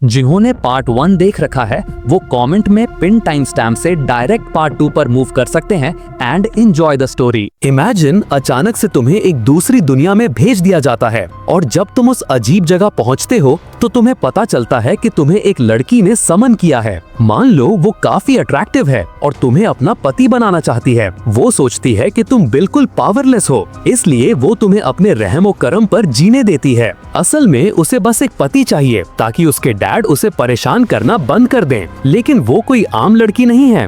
जिन्होंने पार्ट 1 देख रखा है वो कमेंट में पिन टाइम स्टैम्प से डायरेक्ट पार्ट 2 पर मूव कर सकते हैं and enjoy the story. Imagine अचानक से तुम्हें एक दूसरी दुनिया में भेज दिया जाता है और जब तुम उस अजीब जगह पहुंचते हो तो तुम्हें पता चलता है कि तुम्हें एक लड़की ने समन किया है। मान लो वो काफी अट्रैक्टिव है और तुम्हें अपना पति बनाना चाहती है। वो सोचती है कि तुम बिल्कुल पावरलेस हो, इसलिए वो तुम्हें अपने रहमो करम पर जीने देती है। असल में उसे बस एक पति चाहिए ताकि उसके डैड उसे परेशान करना बंद कर दें। लेकिन वो कोई आम लड़की नहीं है।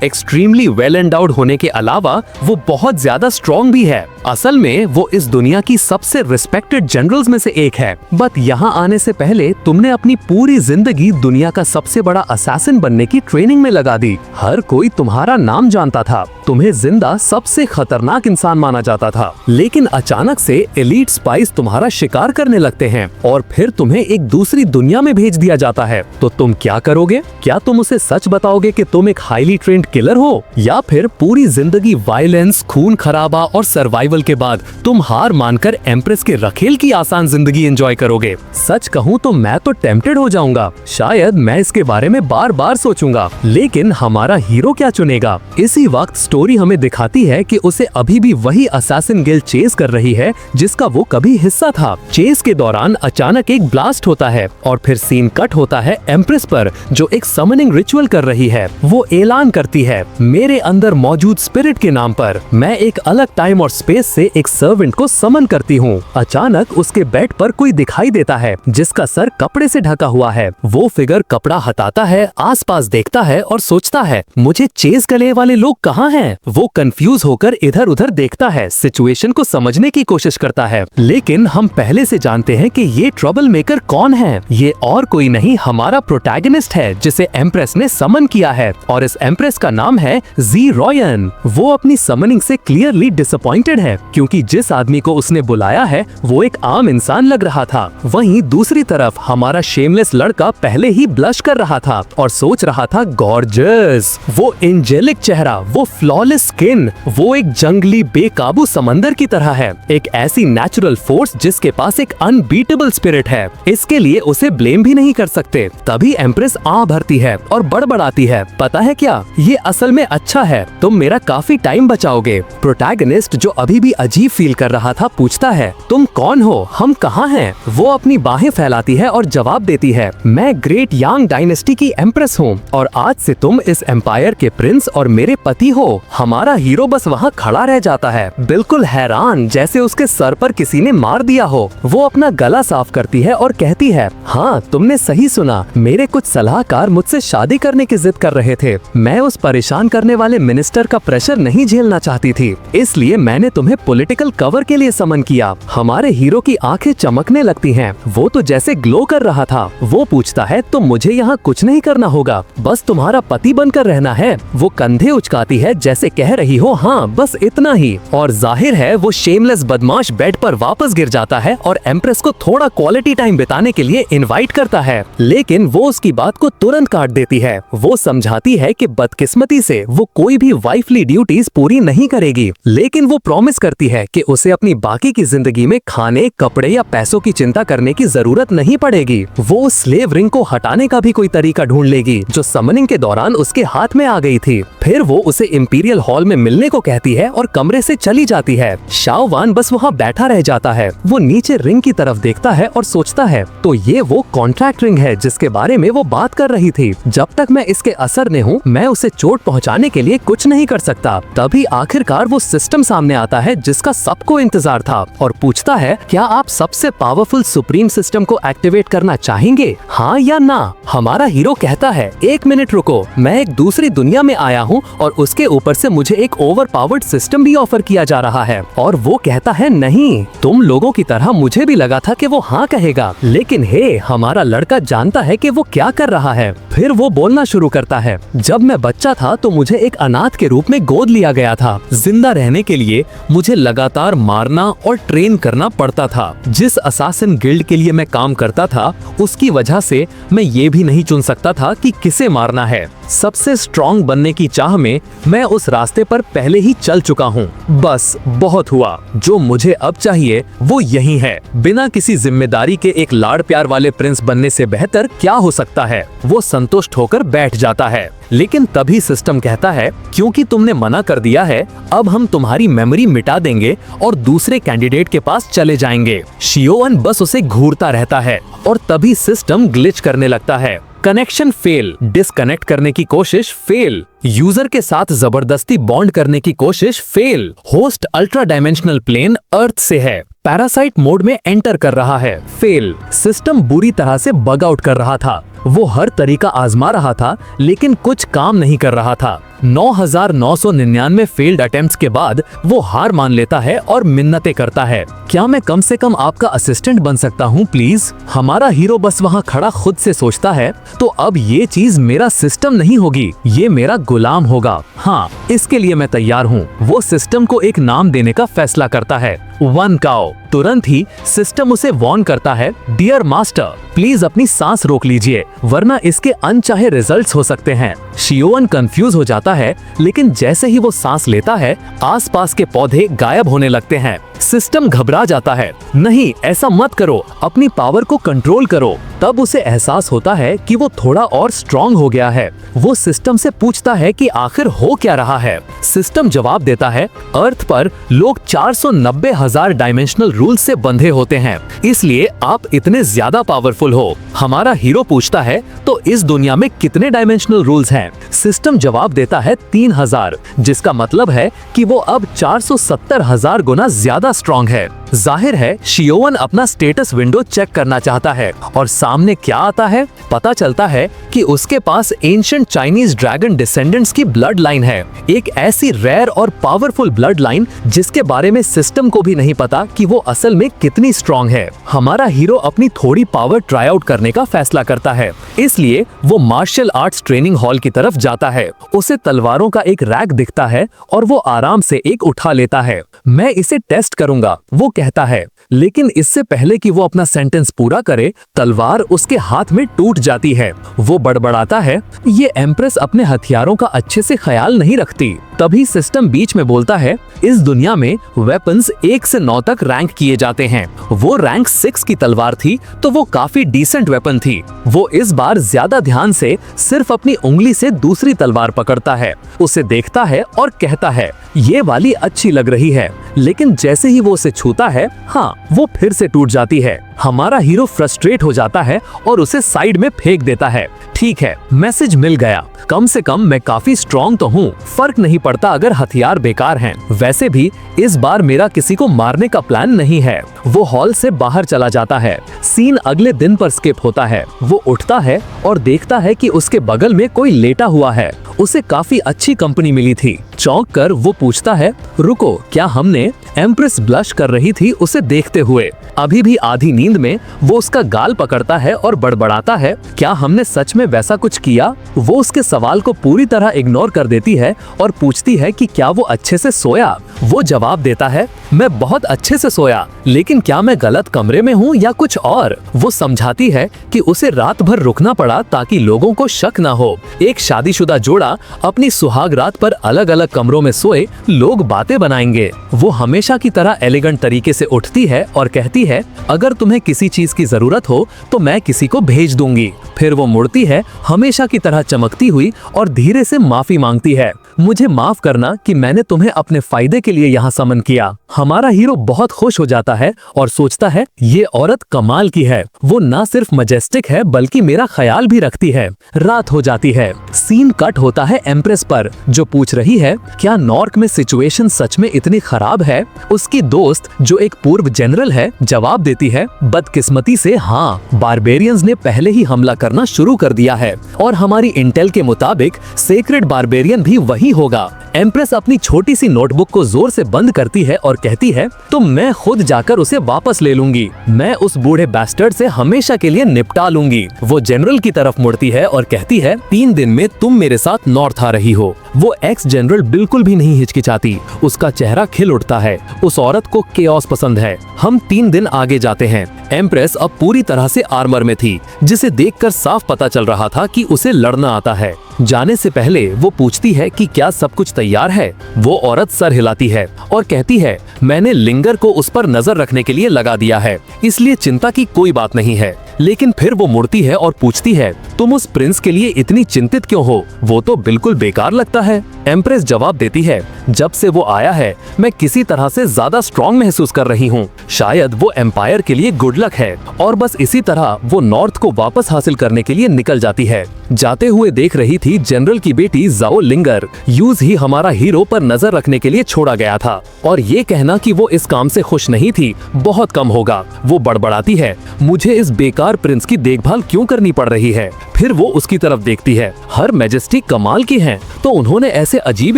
एक्सट्रीमली वेल एंडाउड होने के अलावा वो बहुत ज्यादा स्ट्रॉन्ग भी है। असल में वो इस दुनिया की सबसे रिस्पेक्टेड जनरल्स में से एक है। बट यहाँ आने से पहले तुमने अपनी पूरी जिंदगी दुनिया का सबसे बड़ा असैसिन बनने की ट्रेनिंग में लगा दी। हर कोई तुम्हारा नाम जानता था, तुम्हें जिंदा सबसे खतरनाक इंसान माना जाता था। लेकिन अचानक से एलीट स्पाइस तुम्हारा शिकार करने लगते हैं और फिर तुम्हें एक दूसरी दुनिया में भेज दिया जाता है। तो तुम क्या करोगे? क्या तुम उसे सच बताओगे कि तुम एक हाईली ट्रेंड किलर हो, या फिर पूरी जिंदगी वायलेंस, खून खराबा और सर्वाइवल के बाद तुम हार मानकर एम्प्रेस के रखेल की आसान जिंदगी एंजॉय करोगे? सच कहूँ तो मैं तो टेम्प्टेड हो जाऊंगा। शायद मैं इसके बारे में बार बार सोचूंगा। लेकिन हमारा हीरो क्या चुनेगा? इसी वक्त स्टोरी हमें दिखाती है कि उसे अभी भी वही असैसिन गिल्ड चेस कर रही है जिसका वो कभी हिस्सा था। चेस के दौरान अचानक एक ब्लास्ट होता है और फिर सीन कट होता है एम्प्रेस पर जो एक समनिंग रिचुअल कर रही है। वो ऐलान करती है, मेरे अंदर मौजूद स्पिरिट के नाम पर मैं एक अलग टाइम और स्पेस से एक सर्वेंट को समन करती हूँ। अचानक उसके बेड पर कोई दिखाई देता है जिसका सर कपड़े से ढका हुआ है। वो फिगर कपड़ा हटाता है, आसपास देखता है और सोचता है, मुझे चेस गले वाले लोग कहाँ हैं? वो कंफ्यूज होकर इधर उधर देखता है, सिचुएशन को समझने की कोशिश करता है। लेकिन हम पहले से जानते हैं कि ये ट्रबल मेकर कौन है। ये और कोई नहीं, हमारा प्रोटैगनिस्ट है जिसे एम्प्रेस ने समन किया है और इस एम्प्रेस का नाम है जी रॉयन। वो अपनी समनिंग से क्लियरली डिसअपॉइंटेड है क्योंकि जिस आदमी को उसने बुलाया है वो एक आम इंसान लग रहा था। वहीं दूसरी तरफ हमारा शेमलेस लड़का पहले ही ब्लश कर रहा था और सोच रहा था, गॉर्जियस, वो एंजेलिक चेहरा, वो फ्लॉलेस स्किन, वो एक जंगली बेकाबू समंदर की तरह है, एक ऐसी नेचुरल फोर्स जिसके पास एक अनबीटेबल स्पिरिट है। इसके लिए उसे ब्लेम भी नहीं कर सकते। तभी एम्प्रेस आ भरती है और बड़बड़ाती है, पता है क्या, ये असल में अच्छा है, तुम मेरा काफी टाइम बचाओगे। प्रोटैगनिस्ट जो अभी भी अजीब फील कर रहा था पूछता है, तुम कौन हो, हम कहाँ हैं? वो अपनी बाहें फैलाती है और जवाब देती है, मैं ग्रेट यांग डायनेस्टी की एम्प्रेस हूँ और आज से तुम इस एम्पायर के प्रिंस और मेरे पति हो। हमारा हीरो बस वहाँ खड़ा रह जाता है, बिल्कुल हैरान, जैसे उसके सर पर किसी ने मार दिया हो। वो अपना गला साफ करती है और कहती है, हाँ तुमने सही सुना, मेरे कुछ सलाहकार मुझसे शादी करने की जिद कर रहे थे। मैं उस परेशान करने वाले मिनिस्टर का प्रेशर नहीं झेलना चाहती थी, इसलिए मैंने तुम्हें पॉलिटिकल कवर के लिए समन किया। हमारे हीरो की आंखें चमकने लगती हैं, वो तो जैसे ग्लो कर रहा था। वो पूछता है, तो मुझे यहाँ कुछ नहीं करना होगा, बस तुम्हारा पति बनकर रहना है। वो कंधे उचकाती है जैसे कह रही हो, हाँ बस इतना ही। और जाहिर है वो शेमलेस बदमाश बेड पर वापस गिर जाता है और एम्प्रेस को थोड़ा क्वालिटी टाइम बिताने के लिए इनवाइट करता है। लेकिन वो उसकी बात को तुरंत काट देती है। वो समझाती है कि बदकिस्मती से वो कोई भी वाइफली ड्यूटीज पूरी नहीं करेगी, लेकिन वो प्रॉमिस करती है कि उसे अपनी बाकी की जिंदगी में खाने, कपड़े या पैसों की चिंता करने की जरूरत नहीं पड़ेगी। वो स्लेव रिंग को हटाने का भी कोई तरीका ढूंढ लेगी जो समनिंग के दौरान उसके हाथ में आ गई थी। फिर वो उसे इंपीरियल हॉल में मिलने को कहती है और कमरे से चली जाती है। शाओवान बस वहाँ बैठा रह जाता है। वो नीचे रिंग की तरफ देखता है और सोचता है, तो ये वो कॉन्ट्रैक्ट रिंग है जिसके बारे में वो बात कर रही थी। जब तक मैं इसके असर में हूँ मैं उसे चोट पहुँचाने के लिए कुछ नहीं कर सकता। तभी आखिरकार वो सिस्टम सामने आता है जिसका सबको इंतजार था और पूछता है, क्या आप सबसे पावरफुल सुप्रीम सिस्टम को एक्टिवेट करना चाहेंगे, हाँ या ना? हमारा हीरो कहता है, एक मिनट रुको, मैं एक दूसरी दुनिया में आया हूँ और उसके ऊपर से मुझे एक ओवर पावर्ड सिस्टम भी ऑफर किया जा रहा है। और वो कहता है, नहीं, तुम लोगों की तरह मुझे भी लगा था कि वो हाँ कहेगा, लेकिन हे, हमारा लड़का जानता है कि वो क्या कर रहा है। फिर वो बोलना शुरू करता है, जब मैं बच्चा था तो मुझे एक अनाथ के रूप में गोद लिया गया था। जिंदा रहने के लिए मुझे लगातार मारना और ट्रेन करना पड़ता था। जिस असैसिन गिल्ड के लिए मैं काम करता था उसकी वजह से मैं ये भी नहीं चुन सकता था कि किसे मारना है। सबसे स्ट्रॉन्ग बनने की चाह में मैं उस रास्ते पर पहले ही चल चुका हूँ। बस बहुत हुआ, जो मुझे अब चाहिए वो यही है। बिना किसी जिम्मेदारी के एक लाड़ प्यार वाले प्रिंस बनने से बेहतर क्या हो सकता है। वो संतुष्ट होकर बैठ जाता है, लेकिन तभी सिस्टम कहता है, क्योंकि तुमने मना कर दिया है, अब हम तुम्हारी मेमोरी मिटा देंगे और दूसरे कैंडिडेट के पास चले जाएंगे। शियोवन बस उसे घूरता रहता है और तभी सिस्टम ग्लिच करने लगता है। कनेक्शन फेल, डिस्कनेक्ट करने की कोशिश फेल, यूजर के साथ जबरदस्ती बॉन्ड करने की कोशिश fail, host ultra dimensional plane earth से है, पैरासाइट मोड में एंटर कर रहा है फेल, सिस्टम बुरी तरह से बग आउट कर रहा था। वो हर तरीका आजमा रहा था लेकिन कुछ काम नहीं कर रहा था। 9,999 फेल्ड अटेम्प्ट्स के बाद वो हार मान लेता है और मिन्नतें करता है, क्या मैं कम से कम आपका असिस्टेंट बन सकता हूँ प्लीज। हमारा हीरो बस वहाँ खड़ा खुद से सोचता है, तो अब ये चीज मेरा सिस्टम नहीं होगी, ये मेरा गुलाम होगा। हाँ, इसके लिए मैं तैयार हूँ। वो सिस्टम को एक नाम देने का फैसला करता है, वन काओ। तुरंत ही सिस्टम उसे वार्न करता है, डियर मास्टर प्लीज अपनी सांस रोक लीजिए, वरना इसके अनचाहे रिजल्ट्स हो सकते हैं। शियोवन कंफ्यूज हो जाता है, लेकिन जैसे ही वो सांस लेता है, आसपास के पौधे गायब होने लगते हैं। सिस्टम घबरा जाता है, नहीं ऐसा मत करो, अपनी पावर को कंट्रोल करो। तब उसे एहसास होता है कि वो थोड़ा और स्ट्रॉन्ग हो गया है। वो सिस्टम से पूछता है कि आखिर हो क्या रहा है। सिस्टम जवाब देता है, अर्थ पर लोग 490,000 डायमेंशनल रूल से बंधे होते हैं, इसलिए आप इतने ज्यादा पावरफुल हो। हमारा हीरो पूछता है, तो इस दुनिया में कितने डायमेंशनल रूल्स हैं? सिस्टम जवाब देता है 3000, जिसका मतलब है कि वो अब 470,000 गुना ज्यादा स्ट्रॉन्ग है। जाहिर है शियोवन अपना स्टेटस विंडो चेक करना चाहता है और सामने क्या आता है? पता चलता है कि उसके पास एंशिएंट चाइनीज ड्रैगन डिसेंडेंट्स की ब्लड लाइन है, एक ऐसी रेयर और पावरफुल ब्लड लाइन जिसके बारे में सिस्टम को भी नहीं पता कि वो असल में कितनी स्ट्रॉन्ग है। हमारा हीरो अपनी थोड़ी पावर ट्राई आउट करने का फैसला करता है, इसलिए वो मार्शल आर्ट्स ट्रेनिंग हॉल की तरफ जाता है। उसे तलवारों का एक रैक दिखता है और वो आराम से एक उठा लेता है। मैं इसे टेस्ट करूंगा, वो कहता है, लेकिन इससे पहले कि वो अपना सेंटेंस पूरा करे, तलवार उसके हाथ में टूट जाती है। वो बड़बड़ाता है, ये एम्प्रेस अपने हथियारों का अच्छे से ख्याल नहीं रखती। तभी सिस्टम बीच में बोलता है, इस दुनिया में वेपन्स 1 से 9 तक रैंक किए जाते हैं। वो रैंक 6 की तलवार थी, तो वो काफी डिसेंट वेपन थी। वो इस बार ज्यादा ध्यान से सिर्फ अपनी उंगली से दूसरी तलवार पकड़ता है, उसे देखता है और कहता है, ये वाली अच्छी लग रही है। लेकिन जैसे ही वो उसे छूता है, हाँ, वो फिर से टूट जाती है। हमारा हीरो फ्रस्ट्रेट हो जाता है और उसे साइड में फेंक देता है। ठीक है, मैसेज मिल गया, कम से कम मैं काफी स्ट्रॉन्ग तो हूँ, फर्क नहीं पड़ता अगर हथियार बेकार हैं। वैसे भी इस बार मेरा किसी को मारने का प्लान नहीं है। वो हॉल से बाहर चला जाता है। सीन अगले दिन पर स्किप होता है। वो उठता है और देखता है कि उसके बगल में कोई लेटा हुआ है। उसे काफी अच्छी कंपनी मिली थी। चौंक कर वो पूछता है, रुको, क्या हमने? एम्प्रेस ब्लश कर रही थी उसे देखते हुए। अभी भी आधी नींद में वो उसका गाल पकड़ता है और बड़बड़ाता है, क्या हमने सच में वैसा कुछ किया? वो उसके सवाल को पूरी तरह इग्नोर कर देती है और पूछती है कि क्या वो अच्छे से सोया? वो जवाब देता है, मैं बहुत अच्छे से सोया, लेकिन क्या मैं गलत कमरे में हूँ या कुछ और? वो समझाती है कि उसे रात भर रुकना पड़ा ताकि लोगों को शक न हो। एक शादीशुदा जोड़ा अपनी सुहाग रात पर अलग अलग कमरों में सोए, लोग बातें बनाएंगे। वो हमेशा की तरह एलिगेंट तरीके से उठती है और कहती है, अगर तुम्हें किसी चीज की जरूरत हो तो मैं किसी को भेज दूंगी। फिर वो मुड़ती है हमेशा की तरह चमकती हुई और धीरे से माफी मांगती है, मुझे माफ करना कि मैंने तुम्हें अपने फायदे के लिए यहाँ समन किया। हमारा हीरो बहुत खुश हो जाता है और सोचता है, ये औरत कमाल की है, वो ना सिर्फ मजेस्टिक है बल्कि मेरा ख्याल भी रखती है। रात हो जाती है। सीन कट होता है एम्प्रेस पर, जो पूछ रही है, क्या नॉर्क में सिचुएशन सच में इतनी खराब है? उसकी दोस्त जो एक पूर्व जनरल है जवाब देती है, बदकिस्मती से हाँ, बारबेरियंस ने पहले ही हमला करना शुरू कर दिया है और हमारी इंटेल के मुताबिक सेक्रेड बारबेरियन भी वही नहीं होगा। एम्प्रेस अपनी छोटी सी नोटबुक को जोर से बंद करती है और कहती है तो मैं खुद जाकर उसे वापस ले लूंगी। मैं उस बूढ़े बैस्टर्ड से हमेशा के लिए निपटा लूंगी। वो जनरल की तरफ मुड़ती है और कहती है 3 दिन में तुम मेरे साथ नॉर्थ आ रही हो। वो एक्स जनरल बिल्कुल भी नहीं हिचकिचाती। उसका चेहरा खिल उठता है। उस औरत को केओस पसंद है। हम 3 दिन आगे जाते हैं। एम्प्रेस अब पूरी तरह से आर्मर में थी, जिसे देखकर साफ पता चल रहा था कि उसे लड़ना आता है। जाने से पहले वो पूछती है कि क्या सब कुछ तैयार है। वो औरत सर हिलाती है और कहती है मैंने लिंगर को उस पर नजर रखने के लिए लगा दिया है, इसलिए चिंता की कोई बात नहीं है। लेकिन फिर वो मुड़ती है और पूछती है तुम उस प्रिंस के लिए इतनी चिंतित क्यों हो? वो तो बिल्कुल बेकार लगता है। एम्प्रेस जवाब देती है जब से वो आया है मैं किसी तरह से ज्यादा स्ट्रॉन्ग महसूस कर रही हूँ। शायद वो एम्पायर के लिए गुड लक है। और बस इसी तरह वो नॉर्थ को वापस हासिल करने के लिए निकल जाती है। जाते हुए देख रही थी जनरल की बेटी जाओ लिंगर। यूज ही हमारा हीरो पर नजर रखने के लिए छोड़ा गया था और ये कहना कि वो इस काम से खुश नहीं थी बहुत कम होगा। वो बड़बड़ाती है मुझे इस बेकार प्रिंस की देखभाल क्यों करनी पड़ रही है। फिर वो उसकी तरफ देखती है। हर मैजेस्टी कमाल की हैं, तो उन्होंने ऐसे अजीब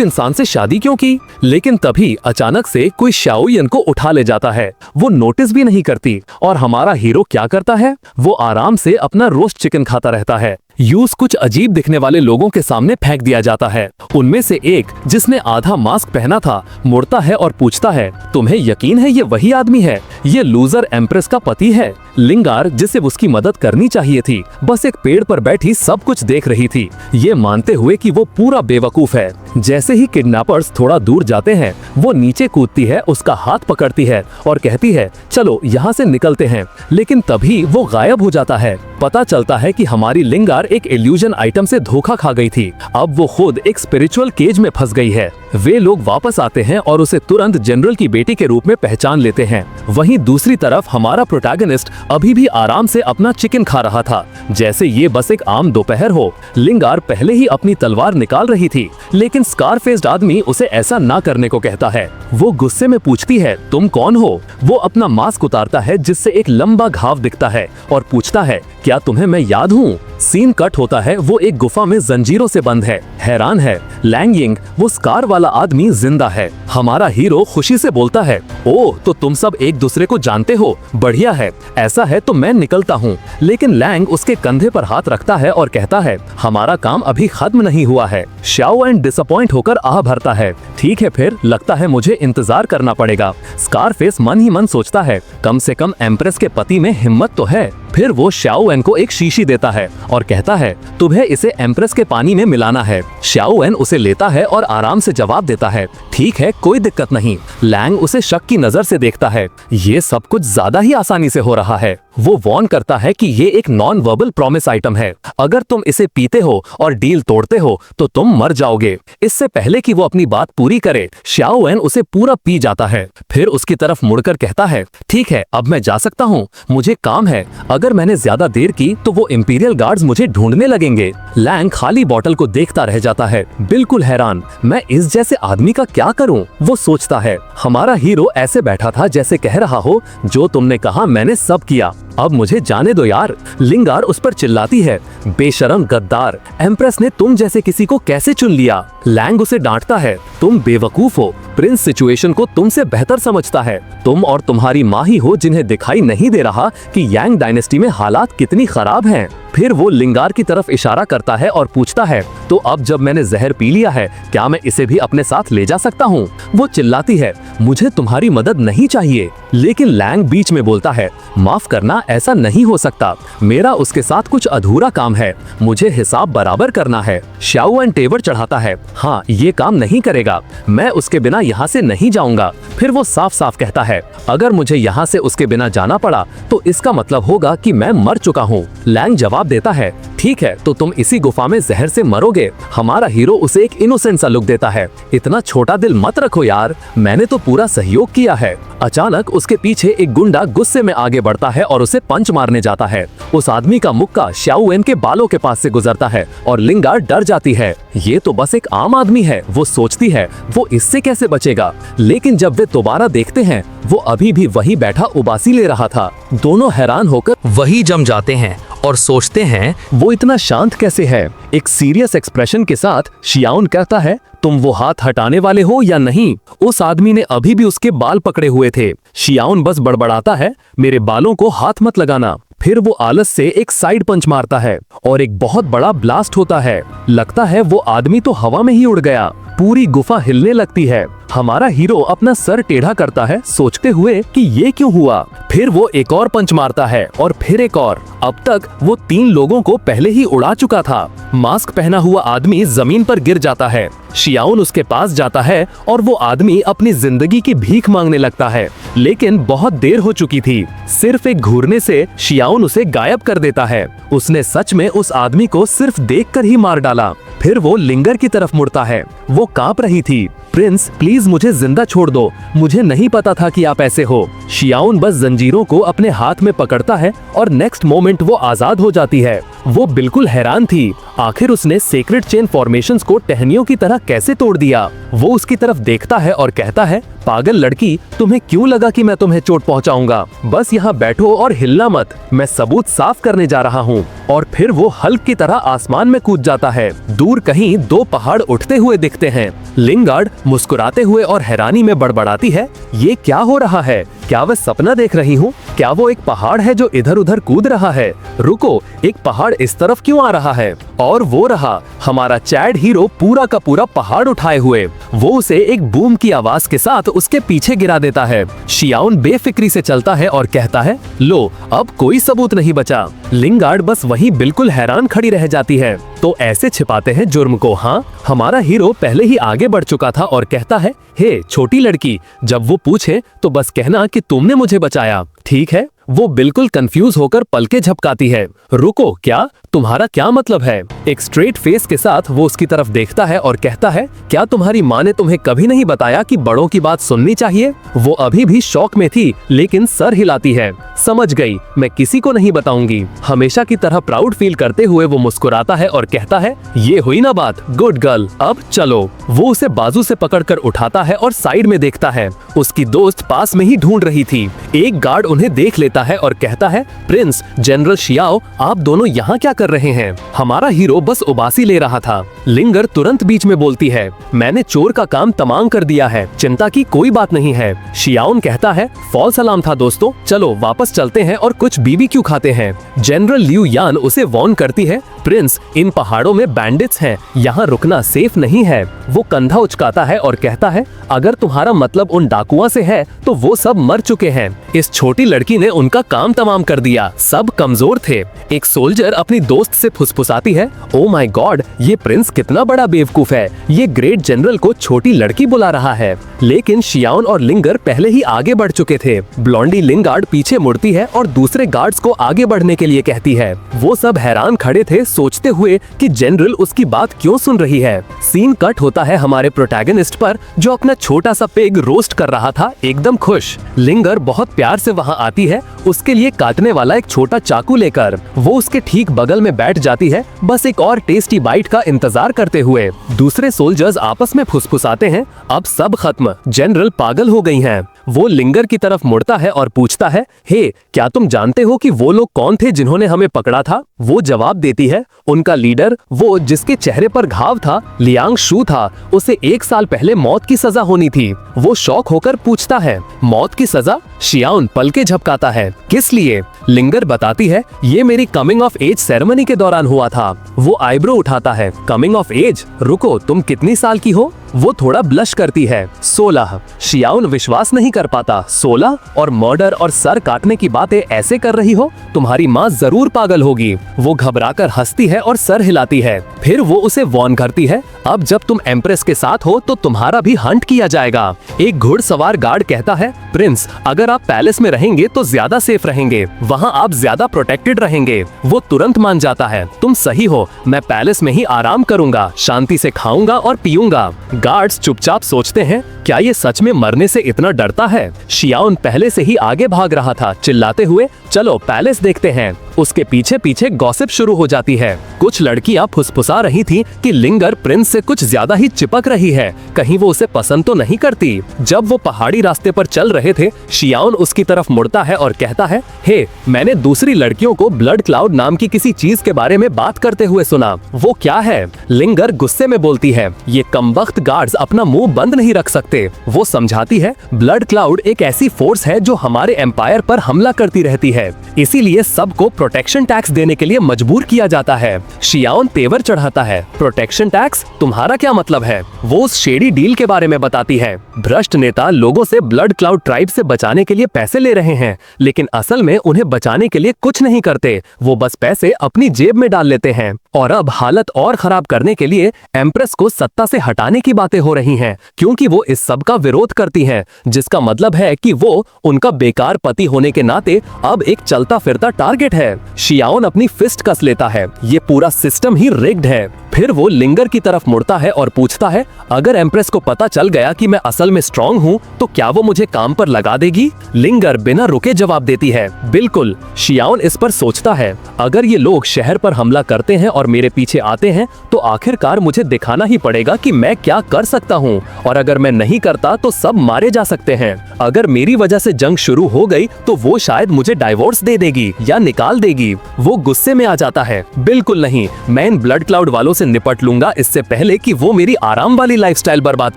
इंसान से शादी क्यों की? लेकिन तभी अचानक से कोई शाओयन को उठा ले जाता है। वो नोटिस भी नहीं करती और हमारा हीरो क्या करता है? वो आराम से अपना रोस्ट चिकन खाता रहता है। यूज कुछ अजीब दिखने वाले लोगों के सामने फेंक दिया जाता है। उनमें से एक जिसने आधा मास्क पहना था मुड़ता है और पूछता है तुम्हें यकीन है ये वही आदमी है? ये लूजर एम्प्रेस का पति है। लिंगार जिसे उसकी मदद करनी चाहिए थी बस एक पेड़ पर बैठी सब कुछ देख रही थी, ये मानते हुए कि वो पूरा बेवकूफ है। जैसे ही किडनैपर्स थोड़ा दूर जाते हैं वो नीचे कूदती है, उसका हाथ पकड़ती है और कहती है चलो यहाँ से निकलते हैं। लेकिन तभी वो गायब हो जाता है। पता चलता है कि हमारी लिंगार एक इल्यूजन आइटम से धोखा खा गई थी। अब वो खुद एक स्पिरिचुअल केज में फंस गई है। वे लोग वापस आते हैं और उसे तुरंत जनरल की बेटी के रूप में पहचान लेते हैं। वहीं दूसरी तरफ हमारा प्रोटैगनिस्ट अभी भी आराम से अपना चिकन खा रहा था, जैसे ये बस एक आम दोपहर हो। लिंगार पहले ही अपनी तलवार निकाल रही थी, लेकिन स्कारफेस्ड आदमी उसे ऐसा ना करने को कहता है। वो गुस्से में पूछती है तुम कौन हो? वो अपना मास्क उतारता है जिससे एक लंबा घाव दिखता है और पूछता है क्या तुम्हें मैं याद हूँ? सीन कट होता है। वो एक गुफा में जंजीरों से बंद है। हैरान है लैंग यिंग, वो स्कार वाला आदमी जिंदा है। हमारा हीरो खुशी से बोलता है ओह तो तुम सब एक दूसरे को जानते हो, बढ़िया है, ऐसा है तो मैं निकलता हूँ। लेकिन लैंग उसके कंधे पर हाथ रखता है और कहता है हमारा काम अभी खत्म नहीं हुआ है। शाओ एंड डिसअपॉइंट होकर आह भरता है ठीक है फिर लगता है मुझे इंतजार करना पड़ेगा। स्कारफेस मन ही मन सोचता है कम से कम एम्प्रेस के पति में हिम्मत तो है। फिर वो शाओएन को एक शीशी देता है और कहता है तुम्हें इसे एम्प्रेस के पानी में मिलाना है। शाओएन उसे लेता है और आराम से जवाब देता है ठीक है कोई दिक्कत नहीं। लैंग उसे शक की नजर से देखता है, ये सब कुछ ज्यादा ही आसानी से हो रहा है। वो वॉर्न करता है कि ये एक नॉन वर्बल प्रॉमिस आइटम है, अगर तुम इसे पीते हो और डील तोड़ते हो तो तुम मर जाओगे। इससे पहले कि वो अपनी बात पूरी करे शाओएन उसे पूरा पी जाता है। फिर उसकी तरफ मुड़कर कहता है ठीक है अब मैं जा सकता हूँ, मुझे काम है, अगर मैंने ज्यादा देर की तो वो इंपीरियल गार्ड्स मुझे ढूंढने लगेंगे। लैंग खाली बोतल को देखता रह जाता है बिल्कुल हैरान, मैं इस जैसे आदमी का क्या करूं? वो सोचता है हमारा हीरो ऐसे बैठा था जैसे कह रहा हो जो तुमने कहा मैंने सब किया, अब मुझे जाने दो यार। लिंगार उस पर चिल्लाती है बेशरम गद्दार, एम्प्रेस ने तुम जैसे किसी को कैसे चुन लिया? लैंग उसे डांटता है तुम बेवकूफ हो, प्रिंस सिचुएशन को तुमसे बेहतर समझता है। तुम और तुम्हारी माँ ही हो जिन्हें दिखाई नहीं दे रहा कि यांग डायनेस्टी में हालात कितनी खराब हैं। फिर वो लिंगार की तरफ इशारा करता है और पूछता है तो अब जब मैंने जहर पी लिया है क्या मैं इसे भी अपने साथ ले जा सकता हूँ? वो चिल्लाती है मुझे तुम्हारी मदद नहीं चाहिए। लेकिन लैंग बीच में बोलता है माफ करना ऐसा नहीं हो सकता, मेरा उसके साथ कुछ अधूरा काम है, मुझे हिसाब बराबर करना है। शाओएन तेवर चढ़ाता है हाँ ये काम नहीं करेगा, मैं उसके बिना यहाँ से नहीं जाऊंगा। फिर वो साफ साफ कहता है अगर मुझे यहाँ से उसके बिना जाना पड़ा तो इसका मतलब होगा कि मैं मर चुका हूँ। लैंग जवाब देता है ठीक है तो तुम इसी गुफा में जहर से मरोगे। हमारा हीरो उसे एक इनोसेंट सा लुक देता है इतना छोटा दिल मत रखो यार, मैंने तो पूरा सहयोग किया है। अचानक उसके पीछे एक गुंडा गुस्से में आगे बढ़ता है और उसे पंच मारने जाता है। उस आदमी का मुक्का शाओएन के बालों के पास से गुजरता है और लिंगार डर जाती है, ये तो बस एक आम आदमी है। वो सोचती है वो इससे कैसे बचेगा, लेकिन जब वे दोबारा देखते हैं वो अभी भी वहीं बैठा उबासी ले रहा था। दोनों हैरान होकर वही जम जाते हैं और सोचते हैं वो इतना शांत कैसे है। एक सीरियस एक्सप्रेशन के साथ शियाउन कहता है, तुम वो हाथ हटाने वाले हो या नहीं? उस आदमी ने अभी भी उसके बाल पकड़े हुए थे। शियाउन बस बड़बड़ाता है, मेरे बालों को हाथ मत लगाना। फिर वो आलस से एक साइड पंच मारता है और एक बहुत बड़ा ब्लास्ट होता है। लगता है वो आदमी तो हवा में ही उड़ गया। पूरी गुफा हिलने लगती है। हमारा हीरो अपना सर टेढ़ा करता है, सोचते हुए कि ये क्यों हुआ। फिर वो एक और पंच मारता है और फिर एक और। अब तक वो 3 लोगों को पहले ही उड़ा चुका था। मास्क पहना हुआ आदमी जमीन पर गिर जाता है। शियाउन उसके पास जाता है और वो आदमी अपनी जिंदगी की भीख मांगने लगता है, लेकिन बहुत देर हो चुकी थी। सिर्फ एक घूरने से शियाउन उसे गायब कर देता है। उसने सच में उस आदमी को सिर्फ देखकर ही मार डाला। फिर वो लिंगर की तरफ मुड़ता है। वो कांप रही थी। प्रिंस प्लीज मुझे जिंदा छोड़ दो, मुझे नहीं पता था कि आप ऐसे हो। शियाउन बस जंजीरों को अपने हाथ में पकड़ता है और नेक्स्ट मोमेंट वो आजाद हो जाती है। वो बिल्कुल हैरान थी, आखिर उसने सेक्रेट चेन फॉर्मेशंस को टहनियों की तरह कैसे तोड़ दिया। वो उसकी तरफ देखता है और कहता है, पागल लड़की, तुम्हें क्यों लगा कि मैं तुम्हें चोट पहुंचाऊंगा? बस यहाँ बैठो और हिलना मत, मैं सबूत साफ करने जा रहा हूँ। और फिर वो हल्क की तरह आसमान में कूद जाता है। दूर कहीं 2 पहाड़ उठते हुए दिखते हैं। लिंगार्ड मुस्कुराते हुए और हैरानी में बड़बड़ाती है, ये क्या हो रहा है? क्या वह सपना देख रही हूँ? क्या वो एक पहाड़ है जो इधर उधर कूद रहा है? रुको, एक पहाड़ इस तरफ क्यों आ रहा है? और वो रहा हमारा चैड हीरो पूरा का पूरा पहाड़ उठाए हुए। वो उसे एक बूम की आवाज के साथ उसके पीछे गिरा देता है। शियाउन बेफिक्री से चलता है और कहता है, लो अब कोई सबूत नहीं बचा। लिंगार्ड बस वहीं बिल्कुल हैरान खड़ी रह जाती है। तो ऐसे छिपाते हैं जुर्म को? हाँ, हमारा हीरो पहले ही आगे बढ़ चुका था और कहता है, हे छोटी लड़की, जब वो पूछे तो बस कहना कि तुमने मुझे बचाया, ठीक है? वो बिल्कुल कंफ्यूज होकर पलके झपकाती है। रुको, क्या? तुम्हारा क्या मतलब है? एक स्ट्रेट फेस के साथ वो उसकी तरफ देखता है और कहता है, क्या तुम्हारी माँ ने तुम्हें कभी नहीं बताया कि बड़ों की बात सुननी चाहिए? वो अभी भी शौक में थी, लेकिन सर हिलाती है। समझ गई, मैं किसी को नहीं बताऊंगी। हमेशा की तरह प्राउड फील करते हुए वो मुस्कुराता है और कहता है, ये हुई ना बात, गुड गर्ल, अब चलो। वो उसे बाजू से पकड़कर उठाता है और साइड में देखता है। उसकी दोस्त पास में ही ढूंढ रही थी। एक गार्ड उन्हें देख लेता है और कहता है, प्रिंस, जनरल शियाओ, आप दोनों यहाँ क्या कर रहे हैं? हमारा हीरो बस उबासी ले रहा था। लिंगर तुरंत बीच में बोलती है, मैंने चोर का काम तमाम कर दिया है, चिंता की कोई बात नहीं है। शियाउन कहता है, फॉल्स अलार्म था दोस्तों, चलो वापस चलते हैं और कुछ बीबीक्यू खाते हैं। जनरल लियू यान उसे वार्न करती है, प्रिंस, इन पहाड़ों में बैंडिट्स हैं, यहाँ रुकना सेफ नहीं है। वो कंधा उचकाता है और कहता है, अगर तुम्हारा मतलब उन डाकुओं से है तो वो सब मर चुके हैं। इस छोटी लड़की ने उनका काम तमाम कर दिया, सब कमजोर थे। एक सोल्जर अपनी दोस्त से फुसफुसाती है, ओ माय गॉड, ये प्रिंस कितना बड़ा बेवकूफ है, ये ग्रेट जनरल को छोटी लड़की बुला रहा है। लेकिन शियाउन और लिंगर पहले ही आगे बढ़ चुके थे। ब्लॉन्डी लिंगार्ड पीछे मुड़ती है और दूसरे गार्ड्स को आगे बढ़ने के लिए कहती है। वो सब हैरान खड़े थे, सोचते हुए कि जनरल उसकी बात क्यों सुन रही है। सीन कट होता है हमारे प्रोटैगनिस्ट पर, जो अपना छोटा सा पिग रोस्ट कर रहा था, एकदम खुश। लिंगर बहुत प्यार से वहाँ आती है, उसके लिए काटने वाला एक छोटा चाकू लेकर। वो उसके ठीक बगल में बैठ जाती है, बस एक और टेस्टी बाइट का इंतजार करते हुए। दूसरे सोल्जर्स आपस में फुसफुसाते हैं, अब सब खत्म, जनरल पागल हो गई हैं। वो लिंगर की तरफ मुड़ता है और पूछता है, हे, क्या तुम जानते हो कि वो लोग कौन थे जिन्होंने हमें पकड़ा था? वो जवाब देती है, उनका लीडर, वो जिसके चेहरे पर घाव था, लियांग शू था, उसे 1 साल पहले मौत की सजा होनी थी। वो शॉक होकर पूछता है, मौत की सजा? शियाउन पलके झपकाता है, किस लिए? लिंगर बताती है, ये मेरी कमिंग ऑफ एज सेरेमनी के दौरान हुआ था। वो आईब्रो उठाता है, कमिंग ऑफ एज? रुको, तुम कितनी साल की हो? वो थोड़ा ब्लश करती है, 16। शियाउन विश्वास नहीं कर पाता, 16 और मर्डर और सर काटने की बातें ऐसे कर रही हो? तुम्हारी माँ जरूर पागल होगी। वो घबराकर हंसती है और सर हिलाती है। फिर वो उसे वार्न करती है, अब जब तुम एम्प्रेस के साथ हो तो तुम्हारा भी हंट किया जाएगा। एक घुड़सवार गार्ड कहता है, प्रिंस, अगर आप पैलेस में रहेंगे तो ज्यादा सेफ रहेंगे, वहाँ आप ज्यादा प्रोटेक्टेड रहेंगे। वो तुरंत मान जाता है, तुम सही हो, मैं पैलेस में ही आराम करूंगा, शांति से खाऊंगा और पीऊंगा। गार्ड्स चुपचाप सोचते हैं, क्या ये सच में मरने से इतना डरता है? शियाउन पहले से ही आगे भाग रहा था, चिल्लाते हुए, चलो पैलेस देखते हैं। उसके पीछे पीछे गॉसिप शुरू हो जाती है। कुछ लड़कियां फुसफुसा रही थी कि लिंगर प्रिंस से कुछ ज्यादा ही चिपक रही है, कहीं वो उसे पसंद तो नहीं करती। जब वो पहाड़ी रास्ते पर चल रहे थे, शियाओन उसकी तरफ मुड़ता है और कहता है, हे, मैंने दूसरी लड़कियों को ब्लड क्लाउड नाम की किसी चीज के बारे में बात करते हुए सुना। वो क्या है? लिंगर गुस्से में बोलती है, ये कमबख्त गार्ड्स अपना मुंह बंद नहीं रख सकते। वो समझाती है, ब्लड क्लाउड एक ऐसी फोर्स है जो हमारे एम्पायर पर हमला करती रहती है, इसीलिए सबको प्रोटेक्शन टैक्स देने के लिए मजबूर किया जाता है। शियाओन तेवर चढ़ाता है, प्रोटेक्शन टैक्स? तुम्हारा क्या मतलब है? वो उस शेडी डील के बारे में बताती है। भ्रष्ट नेता लोगों से ब्लड क्लाउड ट्राइब से बचाने के लिए पैसे ले रहे हैं, लेकिन असल में उन्हें बचाने के लिए कुछ नहीं करते। वो बस पैसे अपनी जेब में डाल लेते हैं। और अब हालत और खराब करने के लिए एम्प्रेस को सत्ता से हटाने की बातें हो रही हैं, क्योंकि वो इस सब का विरोध करती हैं, जिसका मतलब है कि वो उनका बेकार पति होने के नाते अब एक चलता फिरता टारगेट है। शियाओन अपनी फिस्ट कस लेता है, ये पूरा सिस्टम ही रिग्ड है। फिर वो लिंगर की तरफ मुड़ता है और पूछता है, अगर एम्प्रेस को पता चल गया कि मैं असल में स्ट्रांग हूँ तो क्या वो मुझे काम पर लगा देगी? लिंगर बिना रुके जवाब देती है, बिल्कुल। शियाओन इस पर सोचता है, अगर ये लोग शहर पर हमला करते हैं और मेरे पीछे आते हैं तो आखिरकार मुझे दिखाना ही पड़ेगा कि मैं क्या कर सकता हूँ, और अगर मैं नहीं करता तो सब मारे जा सकते हैं। अगर मेरी वजह से जंग शुरू हो गई तो वो शायद मुझे डाइवोर्स दे देगी या निकाल देगी। वो गुस्से में आ जाता है, बिल्कुल नहीं, मैं इन ब्लड क्लाउड वालों से निपट लूंगा इससे पहले कि वो मेरी आराम वाली लाइफस्टाइल बर्बाद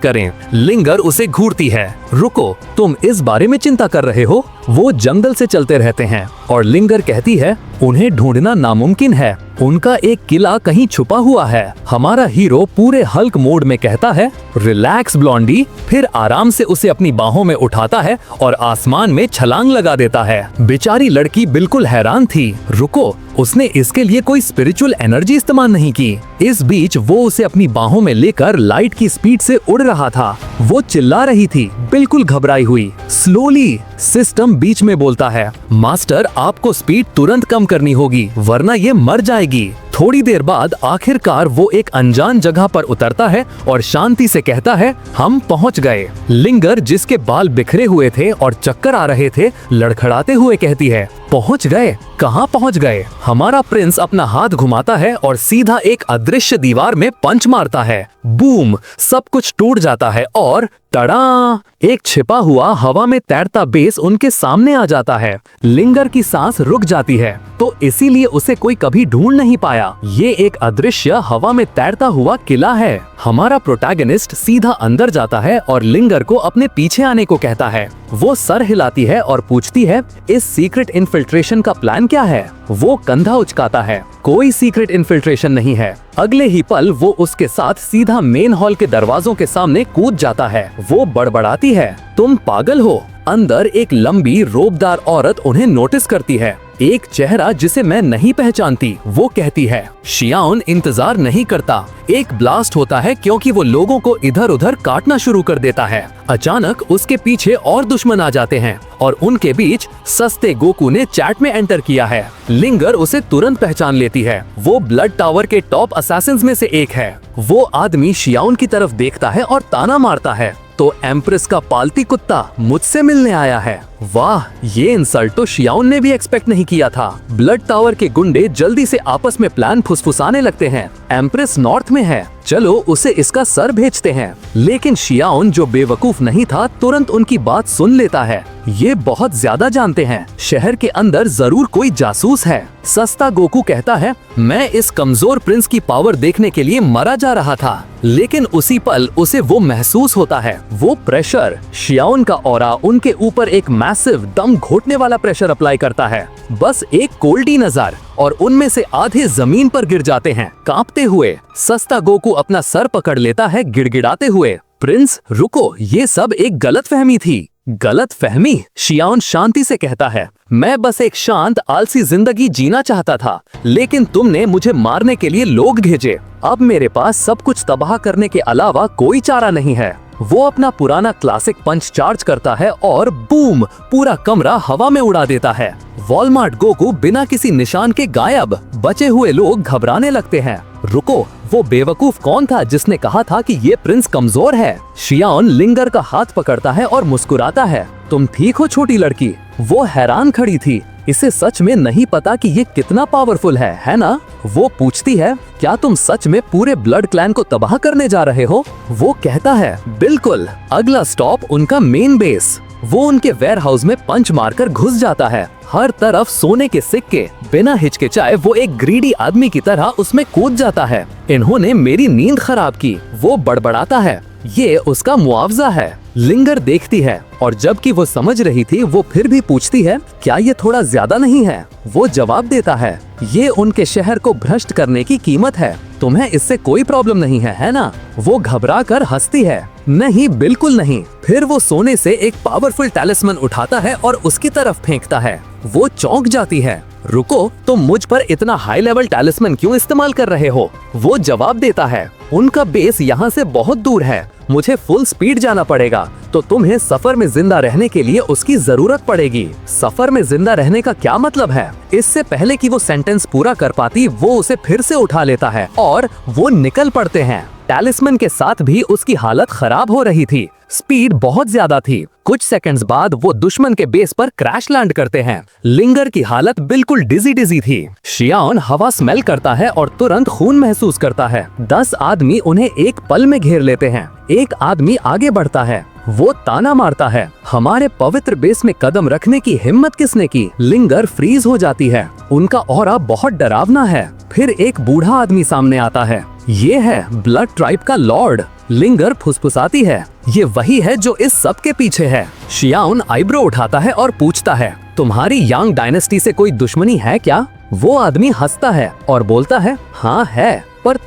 करें। लिंगर उसे घूरती है, रुको, तुम इस बारे में चिंता कर रहे हो? वो जंगल से चलते रहते हैं और लिंगर कहती है, उन्हें ढूंढना नामुमकिन है, उनका एक किला कहीं छुपा हुआ है। हमारा हीरो पूरे हल्क मोड में कहता है, रिलैक्स ब्लॉन्डी, फिर आराम से उसे अपनी बाहों में उठाता है और आसमान में छलांग लगा देता है। बेचारी लड़की बिल्कुल हैरान थी, रुको, उसने इसके लिए कोई स्पिरिचुअल एनर्जी इस्तेमाल नहीं की। इस बीच वो उसे अपनी बाहों में लेकर लाइट की स्पीड से उड़ रहा था। वो चिल्ला रही थी, बिल्कुल घबराई हुई। स्लोली, सिस्टम बीच में बोलता है, मास्टर, आपको स्पीड तुरंत कम करनी होगी वरना ये मर जाएगी। थोड़ी देर बाद आखिरकार वो एक अनजान जगह पर उतरता है और शांति से कहता है, हम पहुंच गए। लिंगर, जिसके बाल बिखरे हुए थे और चक्कर आ रहे थे, लड़खड़ाते हुए कहती है, पहुंच गए? कहाँ पहुंच गए? हमारा प्रिंस अपना हाथ घुमाता है और सीधा एक अदृश्य दीवार में पंच मारता है। बूम, सब कुछ टूट जाता है और टड़ा, एक छिपा हुआ हवा में तैरता बेस उनके सामने आ जाता है। लिंगर की सांस रुक जाती है, तो इसीलिए उसे कोई कभी ढूंढ नहीं पाया। ये एक अदृश्य हवा में तैरता हुआ किला है। हमारा प्रोटैगनिस्ट सीधा अंदर जाता है और लिंगर को अपने पीछे आने को कहता है। वो सर हिलाती है और पूछती है, इस सीक्रेट इन्फिल्ट्रेशन का प्लान क्या है? वो कंधा उचकाता है, कोई सीक्रेट इन्फिल्ट्रेशन नहीं है। अगले ही पल वो उसके साथ सीधा मेन हॉल के दरवाजों के सामने कूद जाता है। वो बड़बड़ाती है, तुम पागल हो। अंदर एक लंबी रोबदार औरत उन्हें नोटिस करती है, एक चेहरा जिसे मैं नहीं पहचानती। वो कहती है, शियाओन इंतजार नहीं करता। एक ब्लास्ट होता है क्योंकि वो लोगों को इधर उधर काटना शुरू कर देता है। अचानक उसके पीछे और दुश्मन आ जाते हैं और उनके बीच सस्ते गोकू ने चैट में एंटर किया है। लिंगर उसे तुरंत पहचान लेती है, वो ब्लड टावर के टॉप असैसिन्स में से एक है। वो आदमी शियाओन की तरफ देखता है और ताना मारता है, तो एम्प्रेस का पालती कुत्ता मुझसे मिलने आया है। वाह, ये इंसल्ट तो शियाओन ने भी एक्सपेक्ट नहीं किया था। ब्लड टावर के गुंडे जल्दी से आपस में प्लान फुसफुसाने लगते हैं। एम्प्रेस नॉर्थ में है, चलो उसे इसका सर भेजते हैं। लेकिन शियाओन, जो बेवकूफ नहीं था, तुरंत उनकी बात सुन लेता है। ये बहुत ज्यादा जानते हैं, शहर के अंदर जरूर कोई जासूस है। सस्ता गोकू कहता है, मैं इस कमजोर प्रिंस की पावर देखने के लिए मरा जा रहा था। लेकिन उसी पल उसे वो महसूस होता है, वो प्रेशर। शियाओन का ऑरा उनके ऊपर एक मैसिव दम घोटने वाला प्रेशर अप्लाई करता है। बस एक कोल्डी नजर और उनमें से आधे जमीन पर गिर जाते हैं कांपते हुए। सस्ता गोकू अपना सर पकड़ लेता है गिड़गिड़ाते हुए, प्रिंस रुको, ये सब एक गलतफहमी थी। गलतफहमी? शियाओन शांति से कहता है, मैं बस एक शांत आलसी जिंदगी जीना चाहता था, लेकिन तुमने मुझे मारने के लिए लोग भेजे। अब मेरे पास सब कुछ तबाह करने के अलावा कोई चारा नहीं है। वो अपना पुराना क्लासिक पंच चार्ज करता है और बूम, पूरा कमरा हवा में उड़ा देता है। वॉलमार्ट गोकू बिना किसी निशान के गायब। बचे हुए लोग घबराने लगते हैं। रुको, वो बेवकूफ कौन था जिसने कहा था कि ये प्रिंस कमजोर है? शियाओन लिंगर का हाथ पकड़ता है और मुस्कुराता है। तुम ठीक हो छोटी लड़की? वो हैरान खड़ी थी। इसे सच में नहीं पता कि ये कितना पावरफुल है ना? वो पूछती है, क्या तुम सच में पूरे ब्लड क्लैन को तबाह करने जा रहे हो? वो कहता है, बिल्कुल। अगला स्टॉप उनका मेन बेस। वो उनके वेयरहाउस में पंच मारकर घुस जाता है। हर तरफ सोने के सिक्के। बिना हिचकिचाए वो एक ग्रीडी आदमी की तरह उसमें कूद जाता है। इन्होंने मेरी नींद खराब की, वो बड़बड़ाता है। ये उसका मुआवजा है। लिंगर देखती है और जबकि वो समझ रही थी, वो फिर भी पूछती है, क्या ये थोड़ा ज्यादा नहीं है? वो जवाब देता है, ये उनके शहर को भ्रष्ट करने की कीमत है। तुम्हें इससे कोई प्रॉब्लम नहीं है ना? वो घबरा कर हंसती है, नहीं बिल्कुल नहीं। फिर वो सोने से एक पावरफुल टैलिस्मन उठाता है और उसकी तरफ फेंकता है। वो चौंक जाती है, रुको, तुम मुझ पर इतना हाई लेवल टैलिस्मन क्यों इस्तेमाल कर रहे हो? वो जवाब देता है, उनका बेस यहाँ से बहुत दूर है, मुझे फुल स्पीड जाना पड़ेगा, तो तुम्हें सफर में जिंदा रहने के लिए उसकी जरूरत पड़ेगी। सफर में जिंदा रहने का क्या मतलब है? इससे पहले कि वो सेंटेंस पूरा कर पाती, वो उसे फिर से उठा लेता है और वो निकल पड़ते हैं। टैलिस्मन के साथ भी उसकी हालत खराब हो रही थी। स्पीड बहुत ज्यादा थी। कुछ सेकंड्स बाद वो दुश्मन के बेस पर क्रैश लैंड करते हैं। लिंगर की हालत बिल्कुल डिजी थी। शियाओन हवा स्मेल करता है और तुरंत खून महसूस करता है। 10 आदमी उन्हें एक पल में घेर लेते हैं। एक आदमी आगे बढ़ता है, वो ताना मारता है, हमारे पवित्र बेस में कदम रखने की हिम्मत किसने की? लिंगर फ्रीज हो जाती है। उनका ऑरा बहुत डरावना है। फिर एक बूढ़ा आदमी सामने आता है। ये है ब्लड ट्राइब का लॉर्ड। लिंगर फुसफुसाती है, ये वही है जो इस सब के पीछे है। शियाओन आईब्रो उठाता है और पूछता है, तुम्हारी यांग डायनेस्टी से कोई दुश्मनी है क्या? वो आदमी हंसता है और बोलता है, हाँ है, पर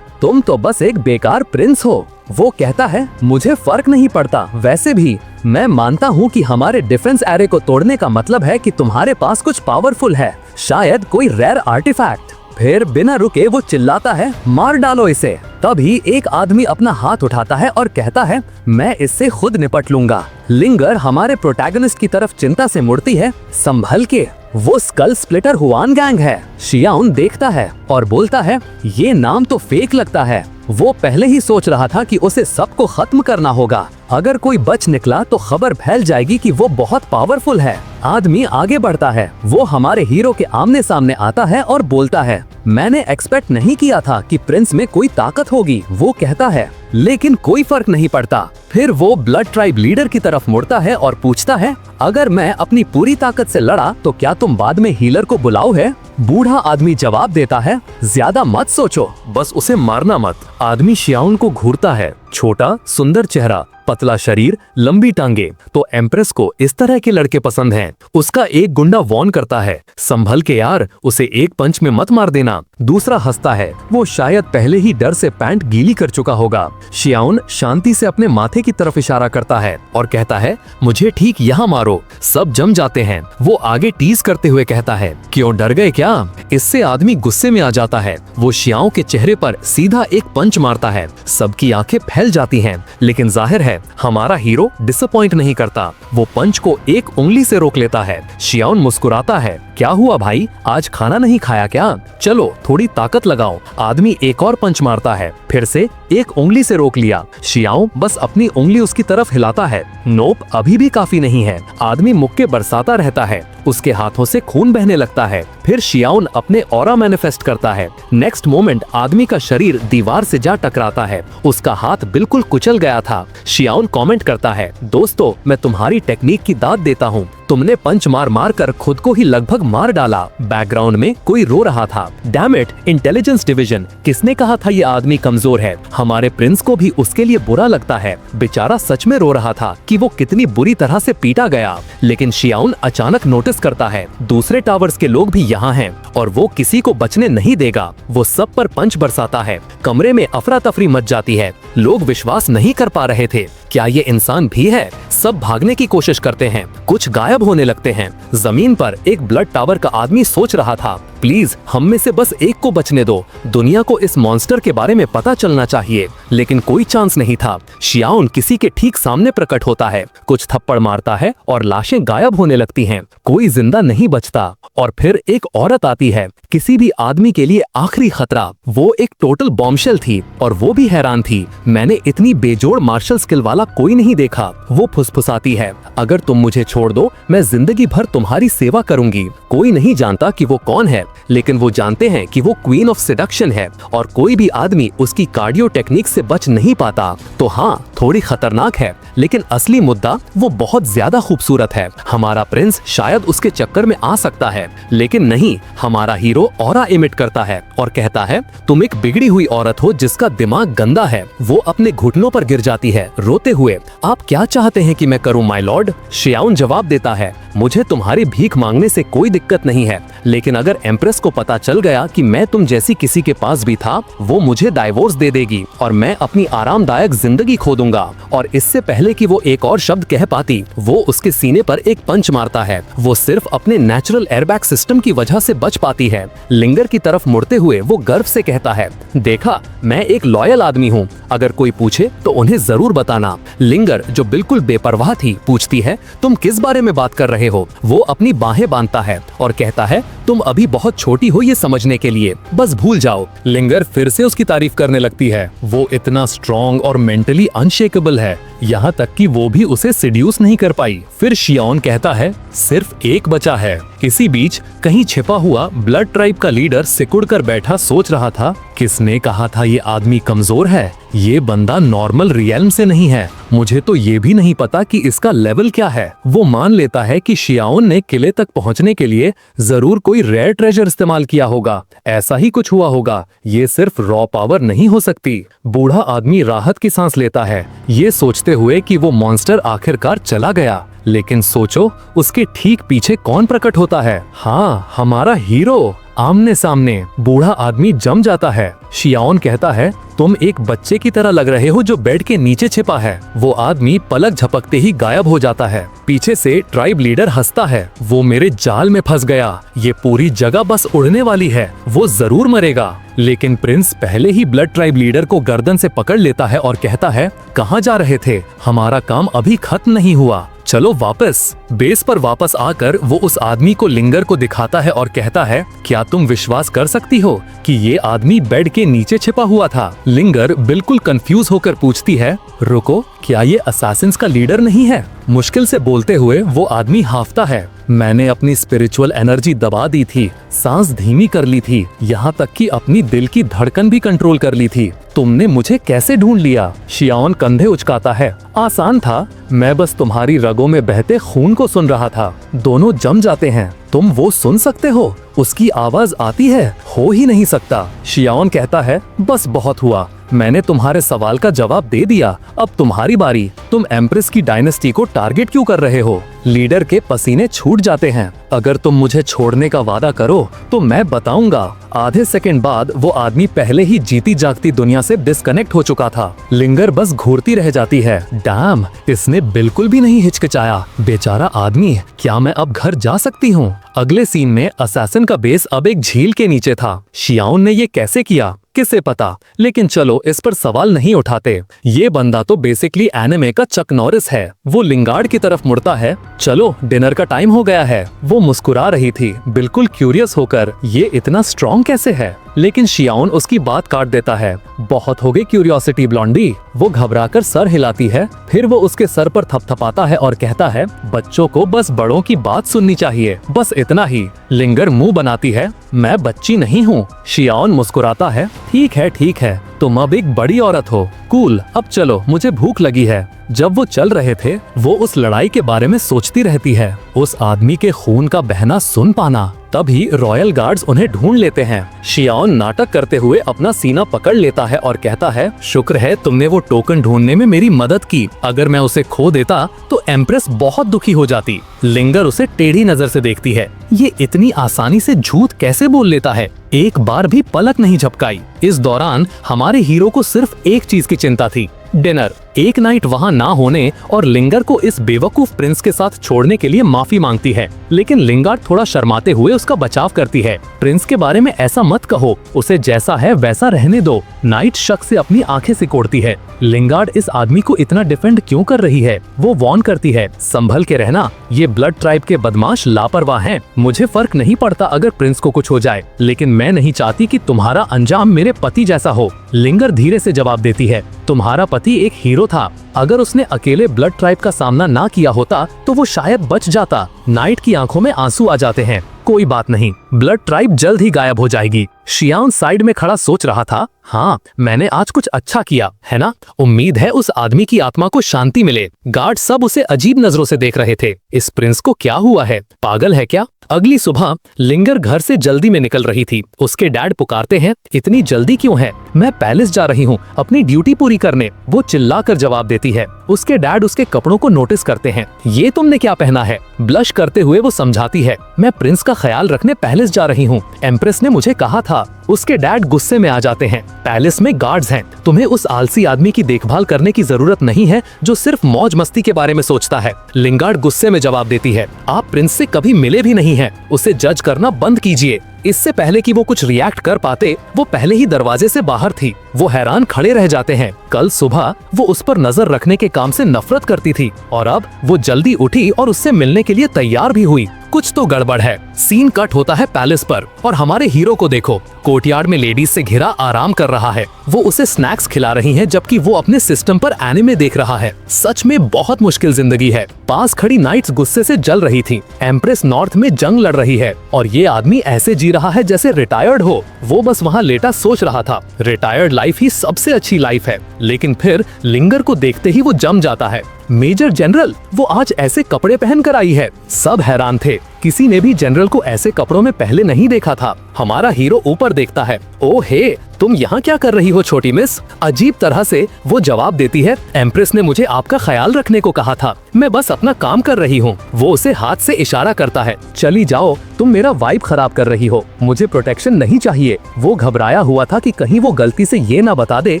तुम तो बस एक बेकार प्रिंस हो। वो कहता है, मुझे फर्क नहीं पड़ता। वैसे भी मैं मानता हूँ कि हमारे डिफेंस एरे को तोड़ने का मतलब है कि तुम्हारे पास कुछ पावरफुल है, शायद कोई रेयर आर्टिफैक्ट। फिर बिना रुके वो चिल्लाता है, मार डालो इसे। तभी एक आदमी अपना हाथ उठाता है और कहता है, मैं इससे खुद निपट लूंगा। लिंगर हमारे प्रोटैगनिस्ट की तरफ चिंता से मुड़ती है, संभल के, वो स्कल स्प्लिटर हुआन गैंग है। शियाओन देखता है और बोलता है, ये नाम तो फेक लगता है। वो पहले ही सोच रहा था कि उसे सबको खत्म करना होगा। अगर कोई बच निकला तो खबर फैल जाएगी कि वो बहुत पावरफुल है। आदमी आगे बढ़ता है, वो हमारे हीरो के आमने सामने आता है और बोलता है, मैंने एक्सपेक्ट नहीं किया था कि प्रिंस में कोई ताकत होगी। वो कहता है, लेकिन कोई फर्क नहीं पड़ता। फिर वो ब्लड ट्राइब लीडर की तरफ मुड़ता है और पूछता है, अगर मैं अपनी पूरी ताकत से लड़ा तो क्या तुम बाद में हीलर को बुलाओ है? बूढ़ा आदमी जवाब देता है, ज्यादा मत सोचो, बस उसे मारना मत। आदमी शियाओन को घूरता है, छोटा सुंदर चेहरा, पतला शरीर, लंबी टांगे। तो एम्प्रेस को इस तरह के लड़के पसंद हैं। उसका एक गुंडा वॉर्न करता है, संभल के यार, उसे एक पंच में मत मार देना। दूसरा हंसता है, वो शायद पहले ही डर से पैंट गीली कर चुका होगा। शियाओन शांति से अपने माथे की तरफ इशारा करता है और कहता है, मुझे ठीक यहाँ मारो। सब जम जाते हैं। वो आगे टीज करते हुए कहता है, क्यों डर गए क्या? इससे आदमी गुस्से में आ जाता है। वो शियाओ के चेहरे पर सीधा एक पंच मारता है। सबकी आंखें फैल जाती हैं, लेकिन जाहिर है हमारा हीरो डिसअपॉइंट नहीं करता। वो पंच को एक उंगली से रोक लेता है। शियाओन मुस्कुराता है, क्या हुआ भाई, आज खाना नहीं खाया क्या? चलो थोड़ी ताकत लगाओ। आदमी एक और पंच मारता है, फिर से एक उंगली से रोक लिया। शियाओ बस अपनी उंगली उसकी तरफ हिलाता है। नोप, अभी भी काफी नहीं है। आदमी मुक्के बरसाता रहता है, उसके हाथों से खून बहने लगता है। फिर शियाओन अपने ऑरा मैनिफेस्ट करता है। नेक्स्ट मोमेंट आदमी का शरीर दीवार से जा टकराता है। उसका हाथ बिल्कुल कुचल गया था। शियाओन कमेंट करता है, दोस्तों मैं तुम्हारी टेक्निक की दाद देता हूँ, तुमने पंच मार मार कर खुद को ही लगभग मार डाला। बैकग्राउंड में कोई रो रहा था। डैम इट, इंटेलिजेंस डिवीजन, किसने कहा था ये आदमी कमजोर है? हमारे प्रिंस को भी उसके लिए बुरा लगता है। बेचारा सच में रो रहा था कि वो कितनी बुरी तरह से पीटा गया। लेकिन शियाओन अचानक नोटिस करता है, दूसरे टावर्स के लोग भी यहाँ हैं और वो किसी को बचने नहीं देगा। वो सब पर पंच बरसाता है। कमरे में अफरा तफरी मच जाती है। लोग विश्वास नहीं कर पा रहे थे, क्या ये इंसान भी है? सब भागने की कोशिश करते हैं, कुछ गायब होने लगते हैं। जमीन पर एक ब्लड टावर का आदमी सोच रहा था, प्लीज हम में से बस एक को बचने दो। दुनिया को इस मॉन्स्टर के बारे में पता चलना चाहिए। लेकिन कोई चांस नहीं था। शियाओन किसी के ठीक सामने प्रकट होता है, कुछ थप्पड़ मारता है और लाशें गायब होने लगती हैं। कोई जिंदा नहीं बचता। और फिर एक औरत आती है, किसी भी आदमी के लिए आखिरी खतरा। वो एक टोटल बॉम्बशेल थी और वो भी हैरान थी। मैंने इतनी बेजोड़ मार्शल स्किल वाला कोई नहीं देखा। वो फुसफुसाती है, अगर तुम मुझे छोड़ दो मैं जिंदगी भर तुम्हारी सेवा करूंगी। कोई नहीं जानता कि वो कौन है, लेकिन वो जानते हैं कि वो क्वीन ऑफ सेडक्शन है और कोई भी आदमी उसकी कार्डियो टेक्निक से बच नहीं पाता। तो हाँ, थोड़ी खतरनाक है, लेकिन असली मुद्दा वो बहुत ज्यादा खूबसूरत है। हमारा प्रिंस शायद उसके चक्कर में आ सकता है, लेकिन नहीं, हमारा हीरो ऑरा इमिट करता है और कहता है तुम एक बिगड़ी हुई औरत हो जिसका दिमाग गंदा है। वो अपने घुटनों पर गिर जाती है रोते हुए। आप क्या चाहते हैं कि मैं करूं माय लॉर्ड? शियाओन जवाब देता है, मुझे तुम्हारी भीख मांगने से कोई दिक्कत नहीं है, लेकिन अगर एम्प्रेस को पता चल गया कि मैं तुम जैसी किसी के पास भी था, वो मुझे डाइवोर्स दे देगी और मैं अपनी आरामदायक जिंदगी खो दूंगा। और इससे पहले कि वो एक और शब्द कह पाती, वो उसके सीने पर एक पंच मारता है। वो सिर्फ अपने नेचुरल एयरबैग सिस्टम की वजह से बच पाती है। लिंगर की तरफ मुड़ते हुए वो गर्व से कहता है, देखा, मैं एक लॉयल आदमी हूँ। अगर कोई पूछे तो उन्हें जरूर बताना। लिंगर, जो बिल्कुल बेपरवाह थी, पूछती है, तुम किस बारे में बात कर रहे हो? वो अपनी बाहें बांधता है और कहता है, तुम अभी बहुत छोटी हो ये समझने के लिए, बस भूल जाओ। लिंगर फिर से उसकी तारीफ करने लगती है। वो इतना स्ट्रॉन्ग और मेंटली अनशेकेबल है, यहाँ तक कि वो भी उसे सिड्यूस नहीं कर पाई। फिर शियाओन कहता है, सिर्फ एक बचा है। इसी बीच कहीं छिपा हुआ ब्लड ट्राइब का लीडर सिकुड़ कर बैठा सोच रहा था, किसने कहा था ये आदमी कमजोर है? ये बंदा नॉर्मल रियल्म से नहीं है। मुझे तो ये भी नहीं पता कि इसका लेवल क्या है। वो मान लेता है कि शियाओन ने किले तक पहुंचने के लिए जरूर कोई रेयर ट्रेजर इस्तेमाल किया होगा। ऐसा ही कुछ हुआ होगा। ये सिर्फ रॉ पावर नहीं हो सकती। बूढ़ा आदमी राहत की सांस लेता है, ये सोचते हुए कि वो मॉन्स्टर आखिरकार चला गया। लेकिन सोचो, उसके ठीक पीछे कौन प्रकट होता है? हाँ, हमारा हीरो। आमने सामने बूढ़ा आदमी जम जाता है। शियाओन कहता है, तुम एक बच्चे की तरह लग रहे हो जो बेड के नीचे छिपा है। वो आदमी पलक झपकते ही गायब हो जाता है। पीछे से ट्राइब लीडर हंसता है, वो मेरे जाल में फंस गया। ये पूरी जगह बस उड़ने वाली है, वो जरूर मरेगा। लेकिन प्रिंस पहले ही ब्लड ट्राइब लीडर को गर्दन से पकड़ लेता है और कहता है, कहाँ जा रहे थे? हमारा काम अभी खत्म नहीं हुआ, चलो वापस। बेस पर वापस आकर वो उस आदमी को लिंगर को दिखाता है और कहता है, क्या तुम विश्वास कर सकती हो कि ये आदमी बेड के नीचे छिपा हुआ था? लिंगर बिल्कुल कंफ्यूज होकर पूछती है, रुको, क्या ये असैसिन्स का लीडर नहीं है? मुश्किल से बोलते हुए वो आदमी हाफता है, मैंने अपनी स्पिरिचुअल एनर्जी दबा दी थी, सांस धीमी कर ली थी, यहाँ तक कि अपनी दिल की धड़कन भी कंट्रोल कर ली थी। तुमने मुझे कैसे ढूंढ लिया? शियाओन कंधे उचकाता है, आसान था, मैं बस तुम्हारी रगों में बहते खून को सुन रहा था। दोनों जम जाते हैं। तुम वो सुन सकते हो? उसकी आवाज आती है? हो ही नहीं सकता। शियाओन कहता है, बस बहुत हुआ, मैंने तुम्हारे सवाल का जवाब दे दिया, अब तुम्हारी बारी। तुम एम्प्रेस की डायनेस्टी को टारगेट क्यों कर रहे हो? लीडर के पसीने छूट जाते हैं। अगर तुम मुझे छोड़ने का वादा करो तो मैं बताऊंगा। आधे सेकंड बाद वो आदमी पहले ही जीती जागती दुनिया से डिस्कनेक्ट हो चुका था। लिंगर बस घूरती रह जाती है। डैम, इसने बिल्कुल भी नहीं हिचकिचाया। बेचारा आदमी, क्या मैं अब घर जा सकती हूँ? अगले सीन में असैसिन का बेस अब एक झील के नीचे था। शियाओन ने ये कैसे किया किसे पता, लेकिन चलो इस पर सवाल नहीं उठाते। ये बंदा तो बेसिकली एनिमे का चक नॉरिस है। वो लिंगार्ड की तरफ मुड़ता है, चलो डिनर का टाइम हो गया है। वो मुस्कुरा रही थी, बिल्कुल क्यूरियस होकर, ये इतना स्ट्रॉन्ग कैसे है? लेकिन शियाओन उसकी बात काट देता है, बहुत हो गई क्यूरियोसिटी ब्लॉन्डी। वो घबराकर सर हिलाती है, फिर वो उसके सर पर थपथपाता है और कहता है, बच्चों को बस बड़ों की बात सुननी चाहिए, बस इतना ही। लिंगर मुंह बनाती है, मैं बच्ची नहीं हूँ। शियाओन मुस्कुराता है, ठीक है, तुम अब एक बड़ी औरत हो। कूल, अब चलो, मुझे भूख लगी है। जब वो चल रहे थे, वो उस लड़ाई के बारे में सोचती रहती है, उस आदमी के खून का बहना सुन पाना। तभी रॉयल गार्ड्स उन्हें ढूंढ लेते हैं। शियाओन नाटक करते हुए अपना सीना पकड़ लेता है और कहता है, शुक्र है तुमने वो टोकन ढूंढने में मेरी मदद की, अगर मैं उसे खो देता तो एम्प्रेस बहुत दुखी हो जाती। लिंगर उसे टेढ़ी नजर से देखती है, ये इतनी आसानी से झूठ कैसे बोल लेता है? एक बार भी पलक नहीं झपकाई। इस दौरान हमारे हीरो को सिर्फ एक चीज की चिंता थी, डिनर। एक नाइट वहाँ ना होने और लिंगर को इस बेवकूफ प्रिंस के साथ छोड़ने के लिए माफी मांगती है, लेकिन लिंगार्ड थोड़ा शर्माते हुए उसका बचाव करती है। प्रिंस के बारे में ऐसा मत कहो, उसे जैसा है वैसा रहने दो। नाइट शक से अपनी आंखें सिकोड़ती है। लिंगार्ड इस आदमी को इतना डिफेंड क्यों कर रही है? वो वॉर्न करती है, संभल के रहना, ये ब्लड ट्राइब के बदमाश लापरवाह हैं। मुझे फर्क नहीं पड़ता अगर प्रिंस को कुछ हो जाए, लेकिन मैं नहीं चाहती कि तुम्हारा अंजाम मेरे पति जैसा हो। लिंगर धीरे से जवाब देती है, तुम्हारा पति एक हीरो था। अगर उसने अकेले ब्लड ट्राइब का सामना ना किया होता तो वो शायद बच जाता। नाइट की आंखों में आंसू आ जाते हैं। कोई बात नहीं, ब्लड ट्राइब जल्द ही गायब हो जाएगी। शियान साइड में खड़ा सोच रहा था, हाँ मैंने आज कुछ अच्छा किया है ना। उम्मीद है उस आदमी की आत्मा को शांति मिले। गार्ड सब उसे अजीब नजरों से देख रहे थे। इस प्रिंस को क्या हुआ है? पागल है क्या? अगली सुबह लिंगर घर से जल्दी में निकल रही थी। उसके डैड पुकारते हैं, इतनी जल्दी क्यों है? मैं पैलेस जा रही हूँ अपनी ड्यूटी पूरी करने, वो चिल्लाकर जवाब देती है। उसके डैड उसके कपड़ों को नोटिस करते हैं। ये तुमने क्या पहना है? ब्लश करते हुए वो समझाती है, मैं प्रिंस का ख्याल रखने पैलेस जा रही हूँ, एम्प्रेस ने मुझे कहा था। उसके डैड गुस्से में आ जाते हैं, पैलेस में गार्ड्स हैं, तुम्हें उस आलसी आदमी की देखभाल करने की जरूरत नहीं है जो सिर्फ मौज मस्ती के बारे में सोचता है। लिंगार्ड गुस्से में जवाब देती है, आप प्रिंस से कभी मिले भी नहीं हैं, उसे जज करना बंद कीजिए। इससे पहले कि वो कुछ रिएक्ट कर पाते, वो पहले ही दरवाजे से बाहर थी। वो हैरान खड़े रह जाते हैं। कल सुबह वो उस पर नजर रखने के काम से नफरत करती थी और अब वो जल्दी उठी और उससे मिलने के लिए तैयार भी हुई। कुछ तो गड़बड़ है। सीन कट होता है पैलेस पर और हमारे हीरो को देखो, कोर्टयार्ड में लेडीज से घिरा आराम कर रहा है। वो उसे स्नैक्स खिला रही हैं जबकि वो अपने सिस्टम पर एनिमे देख रहा है। सच में बहुत मुश्किल जिंदगी है। पास खड़ी नाइट्स गुस्से से जल रही थी। एम्प्रेस नॉर्थ में जंग लड़ रही है और ये आदमी ऐसे जी रहा है जैसे रिटायर्ड हो। वो बस वहाँ लेटा सोच रहा था, रिटायर्ड लाइफ ही सबसे अच्छी लाइफ है। लेकिन फिर लिंगर को देखते ही वो जम जाता है। मेजर जनरल, वो आज ऐसे कपड़े पहन कर आई है। सब हैरान थे, किसी ने भी जनरल को ऐसे कपड़ों में पहले नहीं देखा था। हमारा हीरो ऊपर देखता है, ओ हे, तुम यहाँ क्या कर रही हो छोटी मिस? अजीब तरह से वो जवाब देती है, एम्प्रेस ने मुझे आपका ख्याल रखने को कहा था, मैं बस अपना काम कर रही हूँ। वो उसे हाथ से इशारा करता है, चली जाओ, तुम मेरा वाइब खराब कर रही हो, मुझे प्रोटेक्शन नहीं चाहिए। वो घबराया हुआ था कि कहीं वो गलती से ये ना बता दे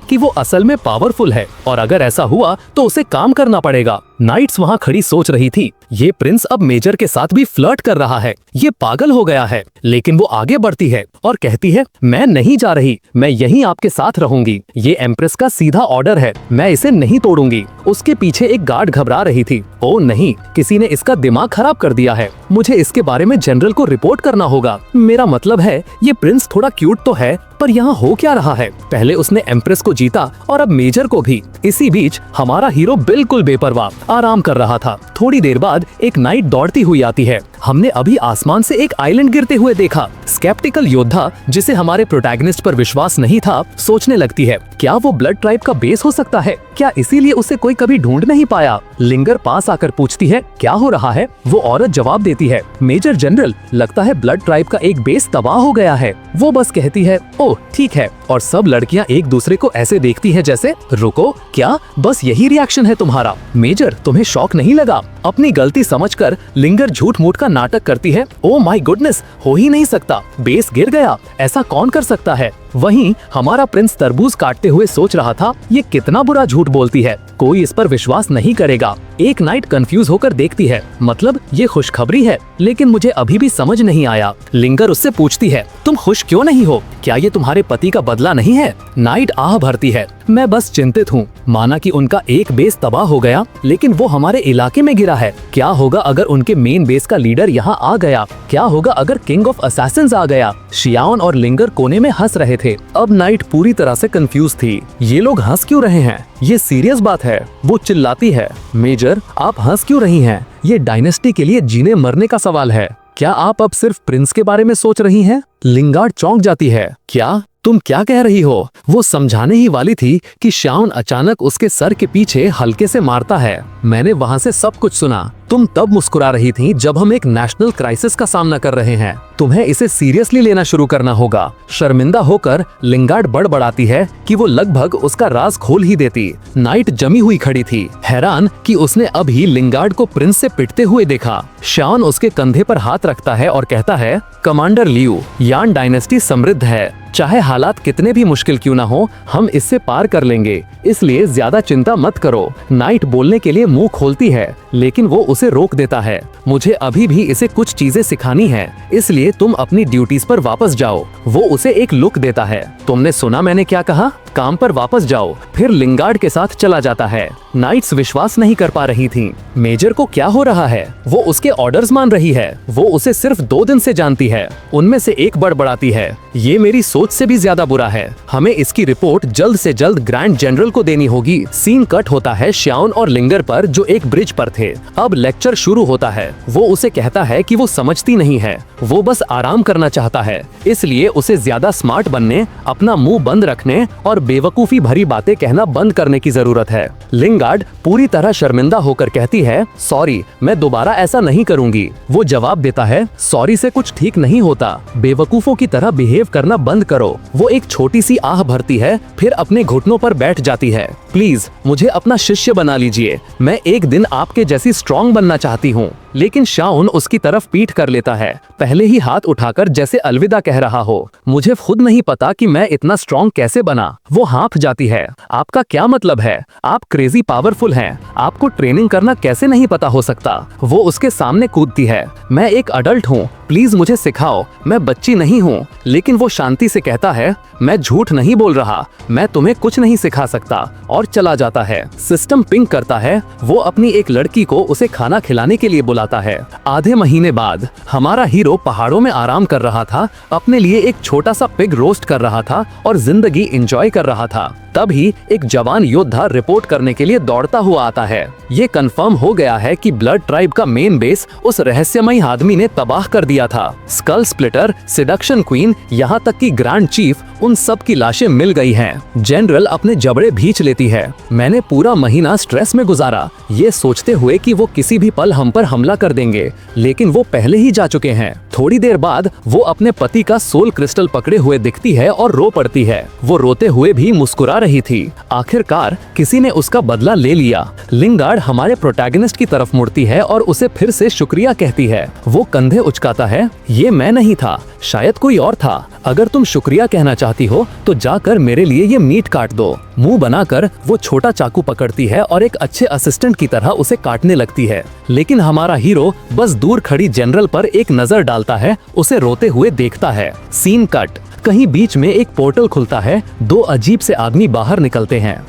कि वो असल में पावरफुल है और अगर ऐसा हुआ तो उसे काम करना पड़ेगा। नाइट्स वहाँ खड़ी सोच रही थी, ये प्रिंस अब मेजर के साथ भी फ्लर्ट कर रहा है, ये पागल हो गया है। लेकिन वो आगे बढ़ती है और कहती है, मैं नहीं जा रही, मैं यहीं आपके साथ रहूंगी। ये एम्प्रेस का सीधा ऑर्डर है, मैं इसे नहीं तोड़ूंगी। उसके पीछे एक गार्ड घबरा रही थी, ओ नहीं, किसी ने इसका दिमाग खराब कर दिया है, मुझे इसके बारे में जनरल को रिपोर्ट करना होगा। मेरा मतलब है, ये प्रिंस थोड़ा क्यूट तो है, पर यहाँ हो क्या रहा है? पहले उसने एम्प्रेस को जीता और अब मेजर को भी। इसी बीच हमारा हीरो बिल्कुल बेपरवाह आराम कर रहा था। थोड़ी देर बाद एक नाइट दौड़ती हुई आती है। हमने अभी आसमान से एक आइलैंड गिरते हुए देखा। स्केप्टिकल योद्धा, जिसे हमारे प्रोटैगनिस्ट पर विश्वास नहीं था, सोचने लगती है, क्या वो ब्लड ट्राइब का बेस हो सकता है? क्या इसीलिए उसे कोई कभी ढूंढ नहीं पाया? लिंगर पास आकर पूछती है, क्या हो रहा है? वो औरत जवाब देती है, मेजर जनरल, लगता है ब्लड ट्राइब का एक बेस तबाह हो गया है। वो बस कहती है, ओह ठीक है, और सब लड़कियां एक दूसरे को ऐसे देखती हैं जैसे, रुको, क्या बस यही रिएक्शन है तुम्हारा? मेजर, तुम्हें शॉक नहीं लगा? अपनी गलती समझकर लिंगर झूठ मूठ का नाटक करती है, ओ माय गुडनेस, हो ही नहीं सकता, बेस गिर गया, ऐसा कौन कर सकता है? वहीं हमारा प्रिंस तरबूज काटते हुए सोच रहा था, ये कितना बुरा झूठ बोलती है, कोई इस पर विश्वास नहीं करेगा। एक नाइट कंफ्यूज होकर देखती है, मतलब ये खुशखबरी है, लेकिन मुझे अभी भी समझ नहीं आया। लिंगर उससे पूछती है, तुम खुश क्यों नहीं हो? क्या ये तुम्हारे पति का बदला नहीं है? नाइट आह भरती है, मैं बस चिंतित हूँ। माना कि उनका एक बेस तबाह हो गया, लेकिन वो हमारे इलाके में गिरा है। क्या होगा अगर उनके मेन बेस का लीडर यहाँ आ गया? क्या होगा अगर किंग ऑफ असैसिन्स आ गया? शियान और लिंगर कोने में हंस रहे थे। अब नाइट पूरी तरह से कंफ्यूज थी। ये लोग हंस क्यों रहे हैं? ये सीरियस बात है। वो चिल्लाती है, मेजर आप हंस क्यों रही हैं? ये डायनेस्टी के लिए जीने मरने का सवाल है। क्या आप अब सिर्फ प्रिंस के बारे में सोच रही हैं? लिंगार्ड चौंक जाती है, क्या तुम क्या कह रही हो? वो समझाने ही वाली थी कि श्यान अचानक उसके सर के पीछे हल्के से मारता है। मैंने वहाँ से सब कुछ सुना। तुम तब मुस्कुरा रही थी जब हम एक नेशनल क्राइसिस का सामना कर रहे हैं। तुम्हें इसे सीरियसली लेना शुरू करना होगा। शर्मिंदा होकर लिंगार्ड बड़बड़ाती है कि वो लगभग उसका राज खोल ही देती। नाइट जमी हुई खड़ी थी, हैरान कि उसने अभी लिंगार्ड को प्रिंस से पिटते हुए देखा। शॉन उसके कंधे पर हाथ रखता है और कहता है, कमांडर लियू, यान डायनेस्टी समृद्ध है। चाहे हालात कितने भी मुश्किल क्यों ना हो, हम इससे पार कर लेंगे, इसलिए ज्यादा चिंता मत करो। नाइट बोलने के लिए मुंह खोलती है, लेकिन वो उसे रोक देता है। मुझे अभी भी इसे कुछ चीजें सिखानी है, इसलिए तुम अपनी ड्यूटीज पर वापस जाओ। वो उसे एक लुक देता है। तुमने सुना मैंने क्या कहा? काम पर वापस जाओ। फिर लिंगार्ड के साथ चला जाता है। नाइट्स विश्वास नहीं कर पा रही थी। मेजर को क्या हो रहा है? वो उसके ऑर्डर्स मान रही है। वो उसे सिर्फ 2 दिन से जानती है। उनमें से एक बड़बड़ाती है, ये मेरी सोच से भी ज्यादा बुरा है। हमें इसकी रिपोर्ट जल्द से जल्द ग्रैंड जनरल को देनी होगी। सीन कट होता है श्यान और लिंगर पर, जो एक ब्रिज पर थे। अब लेक्चर शुरू होता है। वो उसे कहता है कि वो समझती नहीं है, वो बस आराम करना चाहता है, इसलिए उसे ज्यादा स्मार्ट बनने, अपना मुंह बंद रखने और बेवकूफी भरी बातें कहना बंद करने की जरूरत है। लिंगार्ड पूरी तरह शर्मिंदा होकर कहती है, सॉरी, मैं दोबारा ऐसा नहीं करूंगी। वो जवाब देता है, सॉरी से कुछ ठीक नहीं होता, बेवकूफों की तरह बिहेव करना बंद करो। वो एक छोटी सी आह भरती है, फिर अपने घुटनों पर बैठ जाती है। प्लीज मुझे अपना शिष्य बना लीजिए, मैं एक दिन आपके जैसी स्ट्रॉन्ग बनना चाहती हूँ। लेकिन शाउन उसकी तरफ पीठ कर लेता है, पहले ही हाथ उठाकर जैसे अलविदा कह रहा हो। मुझे खुद नहीं पता कि मैं इतना स्ट्रॉन्ग कैसे बना। वो हाँफ जाती है। आपका क्या मतलब है? आप क्रेजी पावरफुल हैं, आपको ट्रेनिंग करना कैसे नहीं पता हो सकता? वो उसके सामने कूदती है। मैं एक अडल्ट हूँ, प्लीज मुझे सिखाओ, मैं बच्ची नहीं हूँ। लेकिन वो शांति से कहता है, मैं झूठ नहीं बोल रहा, मैं तुम्हें कुछ नहीं सिखा सकता, और चला जाता है। सिस्टम पिंग करता है। वो अपनी एक लड़की को उसे खाना खिलाने के लिए बुलाता है। आधे महीने बाद हमारा हीरो पहाड़ों में आराम कर रहा था, अपने लिए एक छोटा सा पिग रोस्ट कर रहा था और जिंदगी एंजॉय कर रहा था। तभी एक जवान योद्धा रिपोर्ट करने के लिए दौड़ता हुआ आता है। ये कंफर्म हो गया है कि ब्लड ट्राइब का मेन बेस उस रहस्यमयी आदमी ने तबाह कर दिया था। स्कल स्प्लिटर, सिडक्शन क्वीन, यहाँ तक कि ग्रैंड चीफ, उन सब की लाशें मिल गई हैं। जनरल अपने जबड़े भींच लेती है। मैंने पूरा महीना स्ट्रेस में गुजारा, ये सोचते हुए कि वो किसी भी पल हम पर हमला कर देंगे, लेकिन वो पहले ही जा चुके हैं। थोड़ी देर बाद वो अपने पति का सोल क्रिस्टल पकड़े हुए दिखती है और रो पड़ती है। वो रोते हुए भी मुस्कुरा रही थी। आखिरकार किसी ने उसका बदला ले लिया। लिंगार्ड हमारे प्रोटैगनिस्ट की तरफ मुड़ती है और उसे फिर से शुक्रिया कहती है। वो कंधे उचकाता है, ये मैं नहीं था, शायद कोई और था। अगर तुम शुक्रिया कहना चाहती हो तो जाकर मेरे लिए ये मीट काट दो। मुंह बनाकर वो छोटा चाकू पकड़ती है और एक अच्छे असिस्टेंट की तरह उसे काटने लगती है। लेकिन हमारा हीरो बस दूर खड़ी जनरल पर एक नजर डालता है, उसे रोते हुए देखता है। Scene cut. कहीं बीच में एक पोर्टल खुलता है। 2 अजीब से आदमी बाहर निकलते हैं